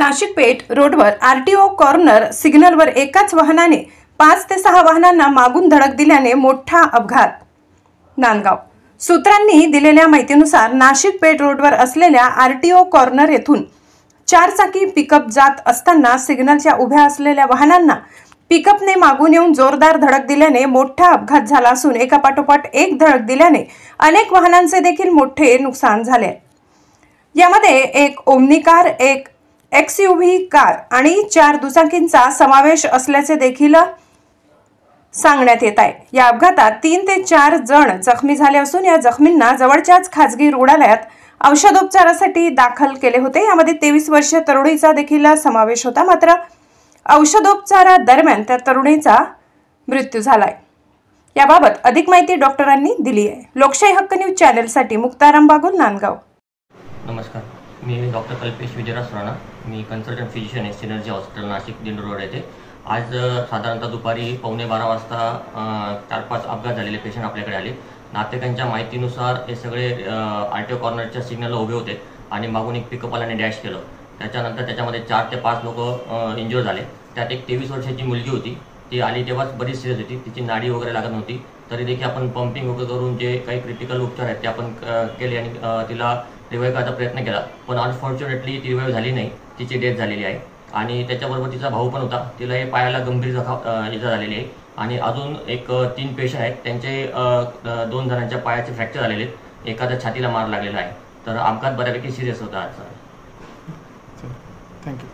नाशिक पेठ रोडवर RTO corner सिग्नलवर एकाच वाहनाने 5 ते 6 वाहनांना मागून धडक दिल्याने मोठा अपघात। नांदगाव सूत्रांनी दिलेल्या माहितीनुसार नाशिक पेठ रोडवर असलेल्या आरटीओ कॉर्नर येथून 4 चाकी पिकअप जात असताना सिग्नलच्या उभ्या असलेल्या वाहनांना पिकअपने मागून येऊन जोरदार धडक दिल्याने मोठा अपघात झाला असून एकापाठोपाठ एक धडक दिल्याने अनेक वाहनांचे देखील मोठे नुकसान झाले। यामध्ये एक ओमनी कार, एक एक्सयूव्ही कार आणि 4 दुचाकींचा समावेश असल्याचे देखील सांगण्यात येत आहे। या अपघातात 3 ते 4 जण जखमी झाले असून या जखमींना जवळच्याच खासगी रुग्णालयात औषधोपचारासाठी दाखल केले होते। यामध्ये 23 वर्षीय तरुणीचा देखील समावेश होता, मात्र औषधोपचारादरम्यान त्या तरुणीचा मृत्यू झालाय। याबाबत अधिक माहिती डॉक्टरांनी दिली आहे। लोकशाही हक्क न्यूज चॅनलसाठी मुक्ताराम बागुल, नांदगाव। नमस्कार, मी डॉक्टर कल्पेश विजयराज राणा, मी कन्सल्टंट फिजिशियन आहे, synergy hospital Nashik Dindori road येथे। आज साधारणतः दुपारी 11:15 वाजता 4-5 अपघात झालेले पेशंट आपल्याकडे आले। नातेवाईकांच्या माहितीनुसार हे सगळे आरटीओ कॉर्नरच्या सिग्नलला उभे होते आणि मागून एक पिकअपवाल्याने डॅश केलं। त्याच्यानंतर त्याच्यामध्ये 4 ते 5 लोक इंज्युअर झाले। त्यात एक 23 वर्षाची मुलगी होती, ती आली तेव्हाच बरीच सिरियस होती, तिची नाडी वगैरे लागत नव्हती, तरी देखील आपण पंपिंग वगैरे करून जे काही क्रिटिकल उपचार आहेत ते आपण केले आणि तिला रिवाईव्ह करायचा प्रयत्न केला, पण अनफॉर्च्युनेटली ती रिवाईव्ह झाली नाही, तिची डेथ झालेली आहे। आणि त्याच्याबरोबर तिचा भाऊ पण होता, तिलाही पायाला गंभीर इजा झालेली आहे आणि अजून एक 3 पेशंट आहेत, त्यांचे 2 जणांच्या पायाचे फ्रॅक्चर झालेले आहेत, एखाद्या छातीला मार लागलेला आहे। तर अपघात बऱ्यापैकी सिरियस होता आजचा। थँक्यू।